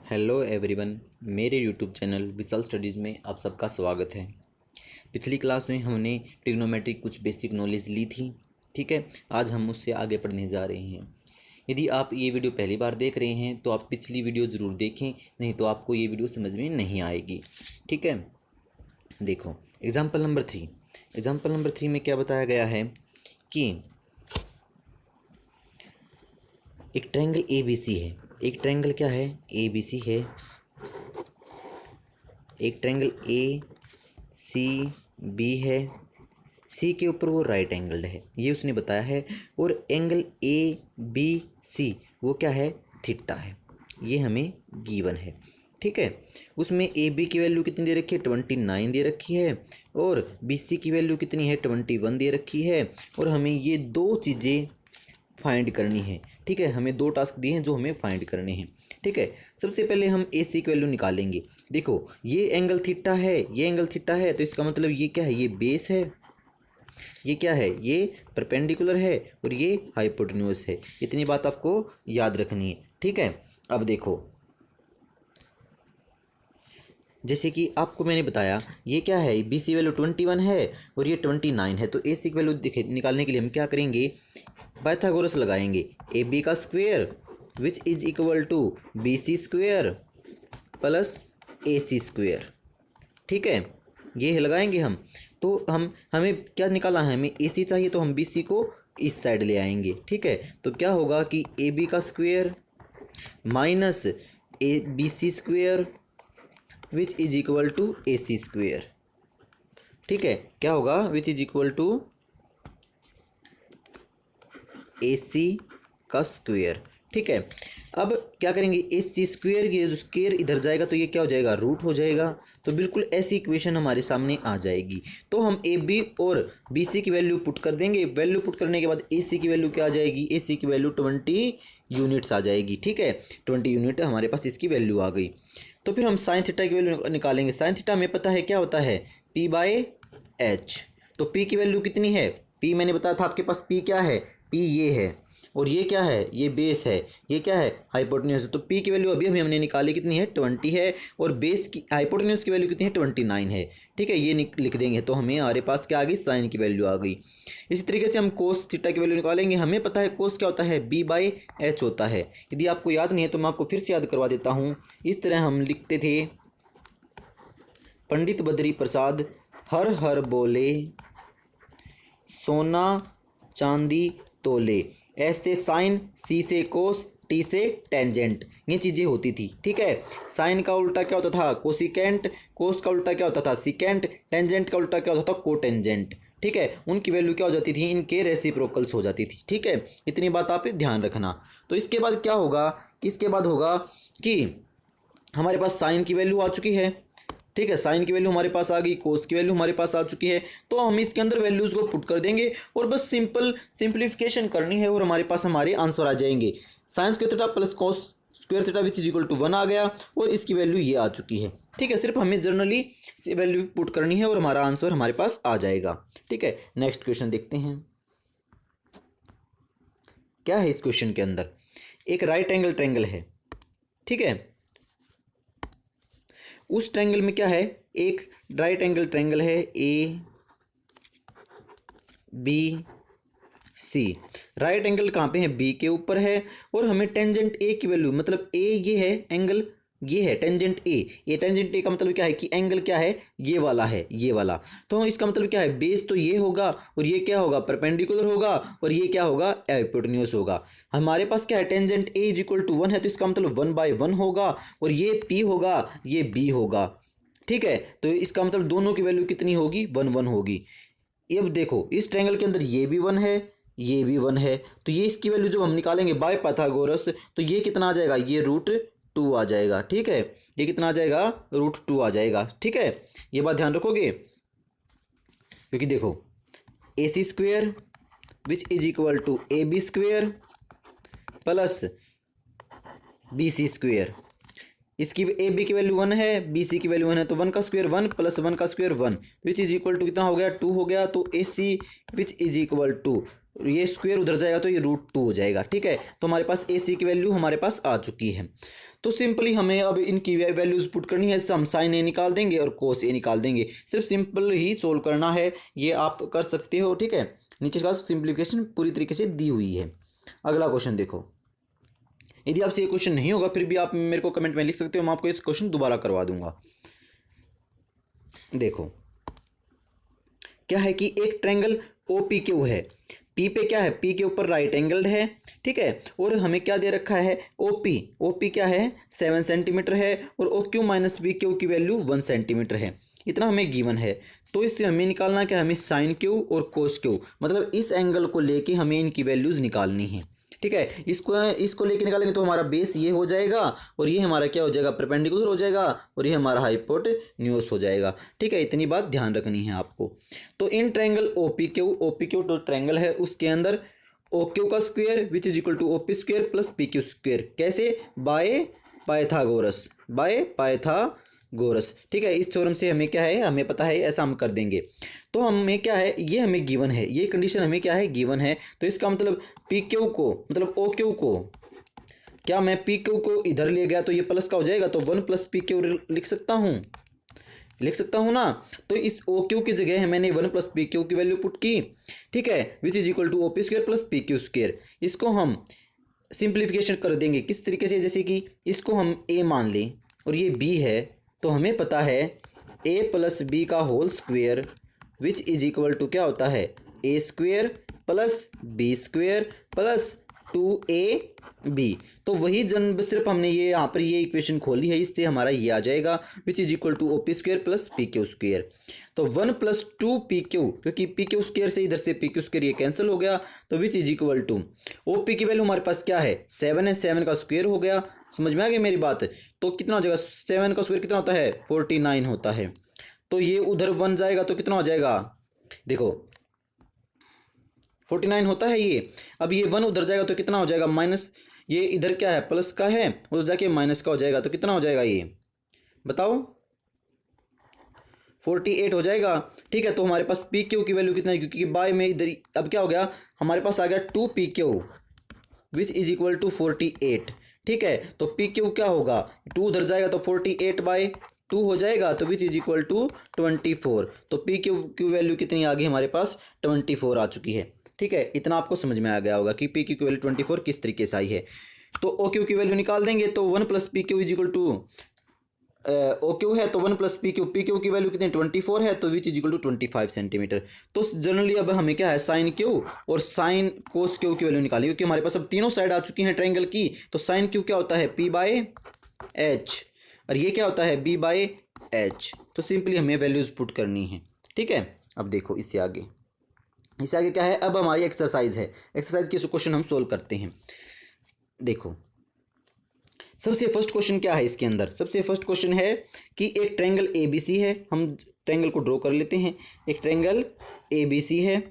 Hello everyone, मेरे YouTube channel विशाल studies में आप सबका स्वागत है। पिछली क्लास में हमने ट्रिग्नोमेट्री कुछ बेसिक नॉलेज ली थी। ठीक है, आज हम उससे आगे पढ़ने जा रहे हैं। यदि आप ये वीडियो पहली बार देख रहे हैं तो आप पिछली वीडियो ज़रूर देखें, नहीं तो आपको ये वीडियो समझ में नहीं आएगी। ठीक है, देखो एग्जाम्पल नंबर 3। एग्जाम्पल नंबर 3 में क्या बताया गया है कि एक ट्रायंगल ए बी सी है। एक ट्रायंगल क्या है? ए बी सी है। एक ट्रायंगल ए सी बी है। सी के ऊपर वो राइट एंगल्ड है, ये उसने बताया है। और एंगल ए बी सी वो क्या है? थीटा है। ये हमें गिवन है। ठीक है, उसमें ए बी की वैल्यू कितनी दे रखी है? 29 दे रखी है। और बी सी की वैल्यू कितनी है? 21 दे रखी है। और हमें ये दो चीज़ें फाइंड करनी है। ठीक है, हमें दो टास्क दिए हैं जो हमें फाइंड करने हैं। ठीक है, सबसे पहले हम ए सी की वैल्यू निकालेंगे। देखो ये एंगल थीटा है, ये एंगल थीटा है, तो इसका मतलब ये क्या है? ये बेस है। ये क्या है? ये परपेंडिकुलर है। और ये हाइपोटेन्यूज है। इतनी बात आपको याद रखनी है। ठीक है, अब देखो जैसे कि आपको मैंने बताया ये क्या है? बी सी वैल्यू 21 है और ये 29 है। तो ए सी की वैल्यू निकालने के लिए हम क्या करेंगे? पाइथागोरस लगाएंगे। ए बी का square which is equal to B C square plus A C square. ठीक है, ये लगाएंगे हम। तो हमें क्या निकाला है? हमें ए सी चाहिए, तो हम बी सी को इस साइड ले आएंगे। ठीक है, तो क्या होगा कि ए बी का square minus A B C square which is equal to A C square. ठीक है, क्या होगा? Which is equal to A C का स्क्वेयर। ठीक है, अब क्या करेंगे? ए सी स्क्वेयर की जो स्क्वेयर इधर जाएगा तो ये क्या हो जाएगा? रूट हो जाएगा। तो बिल्कुल ऐसी इक्वेशन हमारे सामने आ जाएगी। तो हम ए बी और बी सी की वैल्यू पुट कर देंगे। वैल्यू पुट करने के बाद ए सी की वैल्यू क्या आ जाएगी? ए सी की वैल्यू 20 यूनिट्स आ जाएगी। ठीक है, 20 यूनिट हमारे पास इसकी वैल्यू आ गई। तो फिर हम साइन थीटा की वैल्यू निकालेंगे। साइन थीटा हमें पता है क्या होता है? P by H. तो पी की वैल्यू कितनी है? पी मैंने बताया था आपके पास। पी क्या है? पी ये है। और ये क्या है? ये बेस है। ये क्या है? हाइपोटेन्यूज। तो पी की वैल्यू अभी हमने निकाली, कितनी है? 20 है। और बेस की हाइपोटेन्यूज की वैल्यू कितनी है? 29 है। ठीक है, ये लिख देंगे तो हमें हमारे पास क्या आ गई? साइन की वैल्यू आ गई। इसी तरीके से हम कोस थीटा की वैल्यू निकालेंगे। हमें पता है कोस क्या होता है? बी बाई एच होता है। यदि आपको याद नहीं है तो मैं आपको फिर से याद करवा देता हूँ। इस तरह हम लिखते थे, पंडित बद्री प्रसाद हर हर बोले सोना चांदी तोले। ऐसे साइन, सी से कोस, टी से टेंजेंट, ये चीज़ें होती थी। ठीक है, साइन का उल्टा क्या होता था? कोसिकेंट। कोस का उल्टा क्या होता था? सिकेंट। टेंजेंट का उल्टा क्या होता था? कोटेंजेंट। ठीक है, उनकी वैल्यू क्या हो जाती थी? इनके रेसिप्रोकल्स हो जाती थी। ठीक है, इतनी बात आप ध्यान रखना। तो इसके बाद क्या होगा? इसके बाद होगा कि हमारे पास साइन की वैल्यू आ चुकी है। ठीक है, साइन की वैल्यू हमारे पास आ गई, कोस की वैल्यू हमारे पास आ चुकी है। तो हम इसके अंदर वैल्यूज को पुट कर देंगे और बस सिंप्लीफिकेशन करनी है और हमारे पास हमारे आंसर आ जाएंगे। Sine square theta plus cos square theta which is equal to 1 आ गया और इसकी वैल्यू ये आ चुकी है। ठीक है, सिर्फ हमें जनरली वैल्यू पुट करनी है और हमारा आंसर हमारे पास आ जाएगा। ठीक है, नेक्स्ट क्वेश्चन देखते हैं क्या है इस क्वेश्चन के अंदर। एक राइट एंगल ट्रायंगल है। ठीक है, उस ट्रायंगल में क्या है? एक राइट एंगल ट्रायंगल है A B C. Right angle कहाँ पे है? बी के ऊपर है। और हमें टेंजेंट ए की वैल्यू, मतलब ए ये है एंगल, ये है टेंजेंट ए। ये टेंजेंट ए का मतलब क्या है कि एंगल क्या है? ये वाला है, ये वाला। तो इसका मतलब क्या है? बेस तो ये होगा और ये क्या होगा? परपेंडिकुलर होगा। और ये क्या होगा? हाइपोटेन्यूज होगा। हमारे पास क्या है? Tangent A is equal to 1 है, तो इसका मतलब 1/1 होगा। और ये पी होगा, ये बी होगा। ठीक है, तो इसका मतलब दोनों की वैल्यू कितनी होगी? 1/1 होगी। अब देखो इस ट्रायंगल के अंदर ये भी 1 है, ये भी 1 है। तो ये इसकी वैल्यू जब हम निकालेंगे बाय पाइथागोरस तो ये कितना आ जाएगा? ये √2 आ जाएगा। ठीक है, ये कितना आ जाएगा? √2 आ जाएगा। ठीक है, ये बात ध्यान रखोगे, क्योंकि देखो A C square which is equal to A B square plus B C square. इसकी ए बी की वैल्यू 1 है, बी सी की वैल्यू 1 है, तो 1 का स्क्वायर 1 प्लस 1 का square 1 which is equal to कितना हो गया? 2 हो गया। तो A C which is equal to, ये स्क्वायर उधर जाएगा तो ये √2 हो जाएगा। ठीक है, तो हमारे पास ए सी की वैल्यू हमारे पास आ चुकी है। तो सिंपली हमें अब इनकी वैल्यूज़ पुट करनी है। हम साइन ए निकाल देंगे और कोस ए निकाल देंगे। सिर्फ सिंपल ही सोल्व करना है, ये आप कर सकते हो, ठीक है। नीचे का सिंप्लीफिकेशन पूरी तरीके से दी हुई है। अगला क्वेश्चन देखो, यदि आपसे ये क्वेश्चन नहीं होगा फिर भी आप मेरे को कमेंट में लिख सकते हो, मैं आपको इस क्वेश्चन दोबारा करवा दूंगा। देखो क्या है कि एक ट्रायंगल ओ पी क्यू है, पी पे क्या है, पी के ऊपर राइट एंगल्ड है, ठीक है। और हमें क्या दे रखा है, ओ पी क्या है 7 सेंटीमीटर है और O Q minus B Q की वैल्यू 1 सेंटीमीटर है, इतना हमें गिवन है। तो इससे हमें निकालना क्या, हमें साइन क्यू और कोस क्यू, मतलब इस एंगल को लेके हमें इनकी वैल्यूज़ निकालनी है, ठीक है। इसको लेके निकालेंगे तो हमारा बेस ये हो जाएगा और ये हमारा क्या हो जाएगा, परपेंडिकुलर हो जाएगा और ये हमारा हाइपोटेन्यूज हो जाएगा, ठीक है। इतनी बात ध्यान रखनी है आपको। तो in triangle O P Q तो ट्रायंगल है, उसके अंदर ओ क्यू का square which is equal to O P square plus P Q square, कैसे, बाय पाइथागोरस, ठीक है। इस थ्योरम से हमें क्या है, हमें पता है, ऐसा हम कर देंगे। तो हमें क्या है, ये हमें गिवन है, ये कंडीशन हमें क्या है, गिवन है। तो इसका मतलब पी क्यू को, मतलब ओ क्यू को, क्या मैं पी क्यू को इधर ले गया तो ये प्लस का हो जाएगा, तो 1 प्लस पी क्यू लिख सकता हूँ ना। तो इस ओ क्यू की जगह मैंने 1 प्लस पी क्यू की वैल्यू पुट की, ठीक है, which is equal to O P square plus P Q square. इसको हम सिंप्लीफिकेशन कर देंगे किस तरीके से, जैसे कि इसको हम ए मान लें और ये बी है, तो हमें पता है ए प्लस बी का whole square which is equal to क्या होता है, A square plus B square plus 2ab। तो वही जन सिर्फ हमने ये यहाँ पर ये इक्वेशन खोली है, इससे हमारा ये आ जाएगा which is equal to O P square plus P Q square. तो 1 प्लस 2 पी क्यू, क्योंकि पी क्यू स्क्वायर से इधर से पी क्यू स्क्वायर ये कैंसिल हो गया, तो which is equal to O P की वैल्यू हमारे पास क्या है 7 है, 7 का स्क्वायर हो गया, समझ में आ गई मेरी बात। तो कितना हो जाएगा, 7 का स्क्वायर कितना होता है 49 होता है। तो ये उधर 1 जाएगा तो कितना हो जाएगा, देखो 49 होता है ये। अब ये 1 उधर जाएगा तो कितना हो जाएगा, माइनस, ये इधर क्या है प्लस का है, उधर जाके माइनस का हो जाएगा, तो कितना हो जाएगा ये बताओ, 48 हो जाएगा, ठीक है। तो हमारे पास पी क्यू की वैल्यू कितना है, क्योंकि बाय में इधर अब क्या हो गया, हमारे पास आ गया 2 P Q which is equal to 48, ठीक है। तो पी क्यू क्या होगा, 2 उधर जाएगा तो 48/2 हो जाएगा, तो विच इज इक्वल टू 24। तो पी क्यू की वैल्यू कितनी आ गई हमारे पास 24 आ चुकी है, ठीक है। इतना आपको समझ में आ गया होगा कि पी क्यू की वैल्यू 24 किस तरीके से आई है। तो ओ क्यू की वैल्यू निकाल देंगे, तो 1 plus P Q is equal to O Q है तो 1 प्लस पी क्यू की वैल्यू कितनी 24 है, तो which is equal to 25 centimetre. तो जनरली अब हमें क्या है साइन क्यू और साइन कोस क्यू की वैल्यू निकाली, क्योंकि हमारे पास अब तीनों साइड आ चुकी हैं ट्रायंगल की। तो साइन क्यू क्या होता है p/h और ये क्या होता है b/h। तो सिंपली हमें वैल्यूज पुट करनी है, ठीक है। अब देखो इससे आगे क्या है, अब हमारी एक्सरसाइज है, एक्सरसाइज के क्वेश्चन हम सोल्व करते हैं। देखो सबसे फर्स्ट क्वेश्चन क्या है इसके अंदर, सबसे फर्स्ट क्वेश्चन है कि एक ट्रायंगल ABC है, हम ट्रायंगल को ड्रॉ कर लेते हैं। एक ट्रायंगल ABC है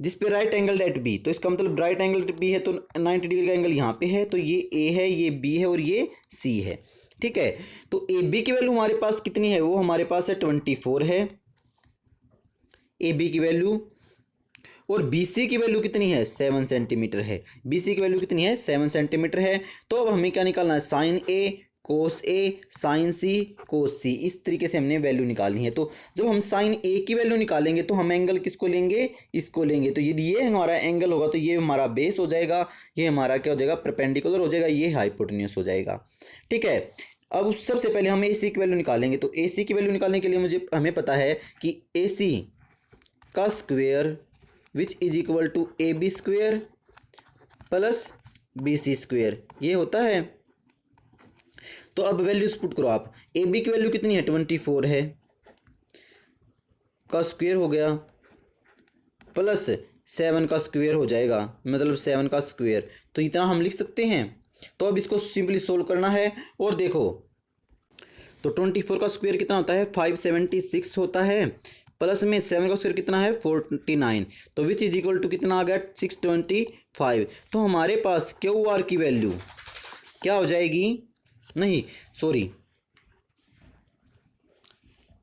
जिस पे राइट एंगल एट बी, तो इसका मतलब राइट एंगल एट बी है तो 90 डिग्री का एंगल यहाँ पे है, तो ये A है, ये B है और ये C है, ठीक है। तो AB की वैल्यू हमारे पास कितनी है, वो हमारे पास है 24 है AB की वैल्यू, और BC की वैल्यू कितनी है 7 सेंटीमीटर है, BC की वैल्यू कितनी है 7 सेंटीमीटर है। तो अब हमें क्या निकालना है, sine A cos A sine C cos C, इस तरीके से हमने वैल्यू निकालनी है। तो जब हम साइन A की वैल्यू निकालेंगे तो हम एंगल किसको लेंगे, इसको लेंगे। तो यदि ये हमारा एंगल होगा तो ये हमारा बेस हो जाएगा, ये हमारा क्या हो जाएगा परपेंडिकुलर हो जाएगा, ये हाइपोटेन्यूज हो जाएगा, ठीक है। अब सबसे पहले हम AC की वैल्यू निकालेंगे। तो AC की वैल्यू निकालने के लिए हमें पता है कि AC का square which is equal to AB square plus BC square, ये होता है। तो अब वैल्यूज पुट करो आप, AB की वैल्यू कितनी है 24 है का स्क्वायर हो गया प्लस 7 का स्क्वायर हो जाएगा, मतलब 7 का स्क्वायर, तो इतना हम लिख सकते हैं। तो अब इसको सिंपली सोल्व करना है और देखो, तो 24 का स्क्वायर कितना होता है 576 होता है, प्लस में 7 का स्क्वायर कितना है 49, तो विच इज इक्वल टू कितना आ गया 625। तो हमारे पास QR की वैल्यू क्या हो जाएगी, नहीं सॉरी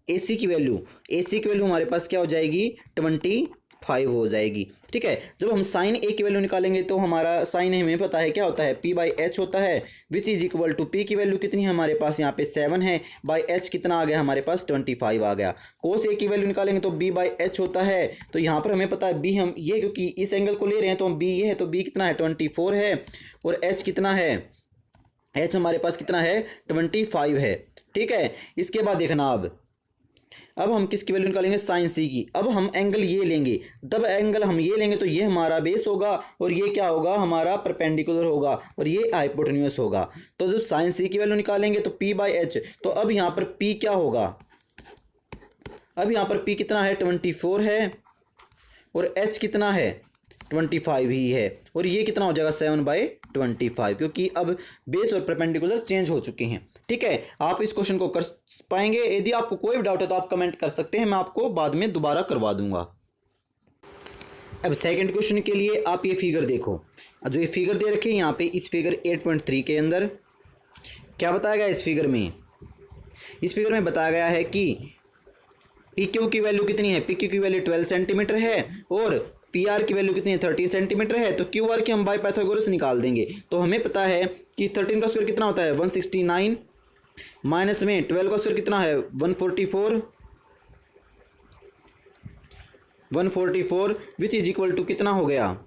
AC की वैल्यू हमारे पास क्या हो जाएगी 24 5 हो जाएगी। ठीक है, जब हम साइन ए की वैल्यू निकालेंगे तो हमारा साइन हमें पता है क्या होता है, पी बाई एच होता है, which is equal to P की वैल्यू कितनी है हमारे पास यहाँ पे 7 है, बाई एच कितना आ गया हमारे पास 25 आ गया। कोस ए की वैल्यू निकालेंगे तो बी बाई एच होता है, तो यहाँ पर हमें पता है बी, हम ये क्योंकि इस एंगल को ले रहे हैं तो हम बी ये है, तो बी कितना है 24 है, और एच कितना है, एच हमारे पास कितना है 25 है। ठीक है, इसके बाद देखना अब हम किसकी वैल्यू निकालेंगे, साइन सी की। अब हम एंगल ये लेंगे, जब एंगल हम ये लेंगे तो ये हमारा बेस होगा और ये क्या होगा हमारा परपेंडिकुलर होगा और ये हाइपोटेन्यूस होगा। तो जब साइन सी की वैल्यू निकालेंगे तो पी बाई एच, तो अब यहाँ पर पी क्या होगा, अब यहाँ पर पी कितना है 24 है और एच कितना है 25 ही है, और ये कितना हो जाएगा 7/25, क्योंकि अब बेस और परपेंडिकुलर चेंज हो चुके हैं। ठीक है, आप इस क्वेश्चन को कर पाएंगे। यदि आपको कोई भी डाउट है तो आप कमेंट कर सकते हैं, मैं आपको बाद में दोबारा करवा दूंगा। अब सेकंड क्वेश्चन के लिए आप ये फिगर देखो, जो ये फिगर दे रखे हैं यहाँ पे, इस फिगर 8.3 के अंदर क्या बताया गया इस फिगर में, इस फिगर में बताया गया है कि पी क्यू की वैल्यू कितनी है, पी क्यू की वैल्यू 12 सेंटीमीटर है और पी आर की वैल्यू कितनी है 13 सेंटीमीटर है। तो क्यू आर की हम बाय पाइथागोरस निकाल देंगे, तो हमें पता है कि 13 का स्क्वायर कितना होता है 169, माइनस में 12 का स्क्वायर कितना है 144 विच इज इक्वल टू कितना हो गया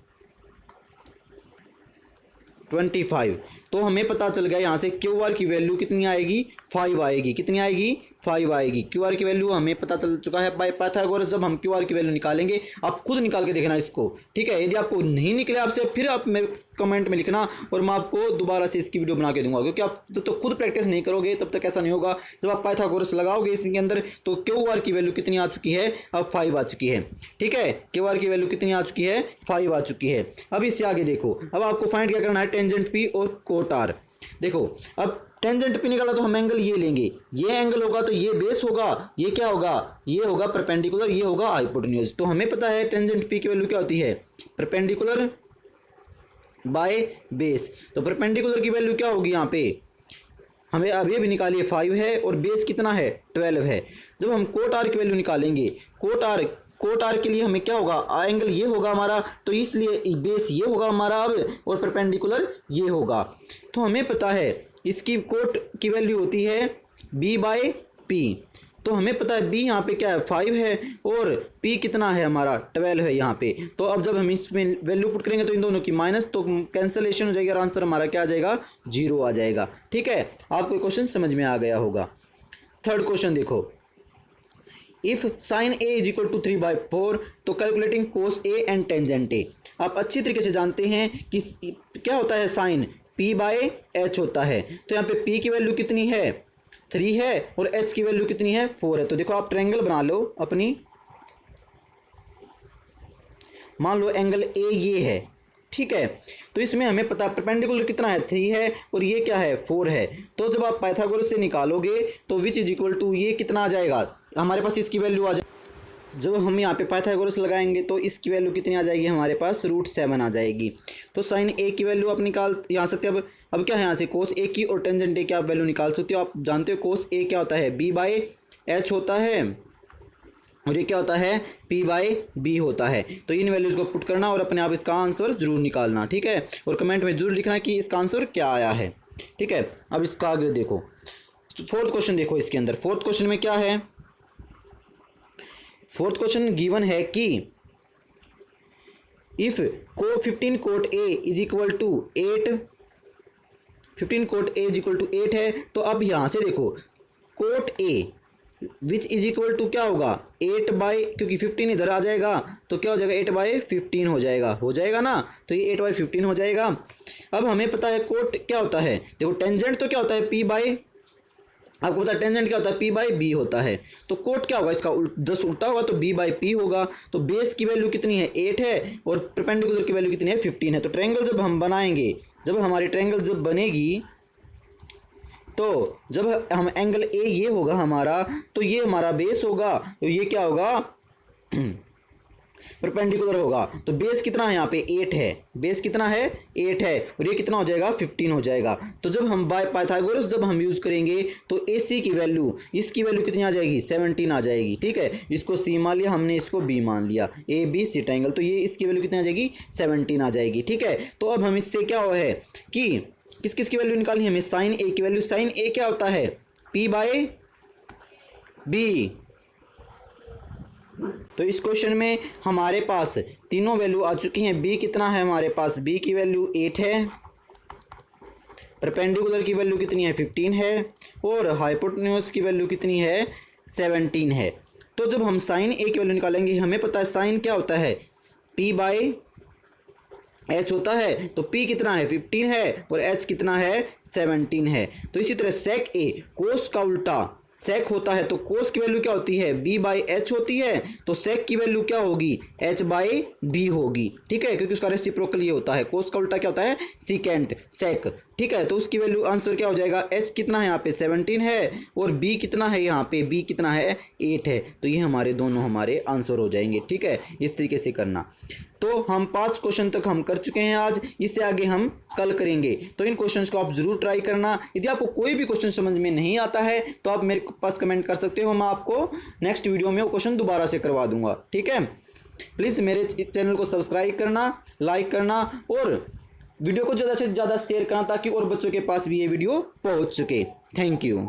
25। तो हमें पता चल गया यहाँ से क्यू आर की वैल्यू कितनी आएगी 5 आएगी, कितनी आएगी 5 आएगी। क्यू आर की वैल्यू हमें पता चल चुका है बाय पाइथागोरस। जब हम क्यू आर की वैल्यू निकालेंगे, आप खुद निकाल के देखना इसको। ठीक है, यदि आपको नहीं निकले आपसे फिर आप मेरे कमेंट में लिखना और मैं आपको दोबारा से इसकी वीडियो बना के दूंगा, क्योंकि आप जब तक खुद प्रैक्टिस नहीं करोगे तब तक ऐसा नहीं होगा। जब आप पाइथागोरस लगाओगे इसके अंदर तो क्यू आर की वैल्यू कितनी आ चुकी है, अब 5 आ चुकी है। ठीक है, क्यू आर की वैल्यू कितनी आ चुकी है 5 आ चुकी है। अब इससे आगे देखो, अब आपको फाइंड क्या करना है टेंजेंट पी और कोट आर। देखो, अब टेंजेंट पी निकाला तो हम एंगल ये लेंगे, ये एंगल होगा तो ये बेस होगा, ये क्या होगा, ये होगा परपेंडिकुलर, ये होगा हाइपोटेन्यूज। तो हमें पता है टेंजेंट पी की वैल्यू क्या होती है परपेंडिकुलर बाय बेस। तो परपेंडिकुलर की वैल्यू क्या होगी यहाँ पे, हमें अब ये भी निकालिए 5 है और बेस कितना है 12 है। जब हम कोट आर की वैल्यू निकालेंगे, कोट आर के लिए हमें क्या होगा, एंगल ये होगा हमारा, तो इसलिए बेस ये होगा हमारा अब और परपेंडिकुलर ये होगा। तो हमें पता है इसकी कोट की वैल्यू होती है b बाय पी। तो हमें पता है b यहाँ पे क्या है 5 है और p कितना है हमारा 12 है यहाँ पे। तो अब जब हम इसमें वैल्यू पुट करेंगे तो इन दोनों की माइनस, तो कैंसलेशन हो जाएगी और आंसर हमारा क्या आ जाएगा 0 आ जाएगा। ठीक है, आपको क्वेश्चन समझ में आ गया होगा। थर्ड क्वेश्चन देखो, if sine A is equal to 3/4 तो calculating cos A and tangent A. आप अच्छी तरीके से जानते हैं कि क्या होता है साइन p बाय एच होता है। तो यहाँ पे p की वैल्यू कितनी है 3 है और h की वैल्यू कितनी है 4 है। तो देखो आप ट्रायंगल बना लो अपनी, मान लो एंगल ए ये है। ठीक है, तो इसमें हमें पता है परपेंडिकुलर कितना है 3 है और ये क्या है 4 है। तो जब आप पाइथागोरस से निकालोगे तो विच इज इक्वल टू ये कितना आ जाएगा हमारे पास, इसकी वैल्यू आ जाएगी। जब हम यहाँ पे पाइथागोरस लगाएंगे तो इसकी वैल्यू कितनी आ जाएगी हमारे पास √7 आ जाएगी। तो साइन ए की वैल्यू आप निकाल यहाँ सकते हैं। अब क्या है यहाँ से कोस ए की और टेंजेंट ए की आप वैल्यू निकाल सकते हो। आप जानते हो कोस ए क्या होता है b बाय एच होता है और ये क्या होता है p बाय b होता है। तो इन वैल्यूज़ को पुट करना और अपने आप इसका आंसर जरूर निकालना। ठीक है, और कमेंट में जरूर लिखना कि इसका आंसर क्या आया है। ठीक है, अब इसका आगे देखो, फोर्थ क्वेश्चन देखो। इसके अंदर फोर्थ क्वेश्चन में क्या है, फोर्थ क्वेश्चन गिवन है कि if 15 cot A is equal to 8, 15 cot A is equal to 8 है। तो अब यहाँ से देखो cot A which is equal to क्या होगा 8 बाई, क्योंकि 15 इधर आ जाएगा तो क्या हो जाएगा 8/15 हो जाएगा ना। तो ये 8/15 हो जाएगा। अब हमें पता है कोट क्या होता है, देखो टेंजेंट तो क्या होता है p बाई, आपको पता है टेंजेंट क्या होता है p बाई b होता है। तो कोट क्या होगा इसका जस्ट उल्टा होगा, तो b बाई p होगा। तो बेस की वैल्यू कितनी है 8 है और परपेंडिकुलर की वैल्यू कितनी है 15 है। तो ट्रायंगल जब हम बनाएंगे, जब हमारी ट्रायंगल जब बनेगी, तो जब हम एंगल ए ये होगा हमारा, तो ये हमारा बेस होगा, तो ये क्या होगा परपेंडिकुलर होगा। तो बेस कितना है यहाँ पे 8 है, बेस कितना है 8 है, और ये कितना हो जाएगा 15 हो जाएगा। तो जब हम बाय पाइथागोरस जब हम यूज करेंगे तो AC की वैल्यू, इसकी वैल्यू कितनी आ जाएगी 17 आ जाएगी। ठीक है, इसको C मान लिया हमने, इसको B मान लिया, ABC ट्रायंगल, तो ये इसकी वैल्यू कितनी आ जाएगी 17 आ जाएगी। ठीक है, तो अब हम इससे क्या हुआ है कि किस किस की वैल्यू निकालनी है हमें, साइन A की वैल्यू। साइन A क्या होता है P/B। तो इस क्वेश्चन में हमारे पास तीनों वैल्यू आ चुकी हैं। B कितना है हमारे पास, B की वैल्यू 8 है, परपेंडिकुलर की वैल्यू कितनी है 15 है, और हाइपोटेन्यूज की वैल्यू कितनी है 17 है। तो जब हम साइन A की वैल्यू निकालेंगे, हमें पता है साइन क्या होता है P/H होता है, तो P कितना है 15 है और H कितना है 17 है। तो इसी तरह सेक A, कोस का उल्टा सेक होता है, तो कोस की वैल्यू क्या होती है B/H होती है, तो सेक की वैल्यू क्या होगी H/B होगी। ठीक है, क्योंकि उसका रेसिप्रोकल ये होता है, कोस का उल्टा क्या होता है सीकेंट सेक। ठीक है, तो उसकी वैल्यू आंसर क्या हो जाएगा, H कितना है यहाँ पे 17 है, और B कितना है यहाँ पे, B कितना है 8 है। तो ये हमारे दोनों हमारे आंसर हो जाएंगे। ठीक है, इस तरीके से करना। तो हम 5 क्वेश्चन तक हम कर चुके हैं आज, इससे आगे हम कल करेंगे। तो इन क्वेश्चंस को आप जरूर ट्राई करना। यदि आपको कोई भी क्वेश्चन समझ में नहीं आता है तो आप मेरे पास कमेंट कर सकते हो, मैं आपको नेक्स्ट वीडियो में वो क्वेश्चन दोबारा से करवा दूंगा। ठीक है, प्लीज़ मेरे चैनल को सब्सक्राइब करना, लाइक करना, और वीडियो को ज़्यादा से ज़्यादा शेयर करना, ताकि और बच्चों के पास भी ये वीडियो पहुंच सके। Thank you.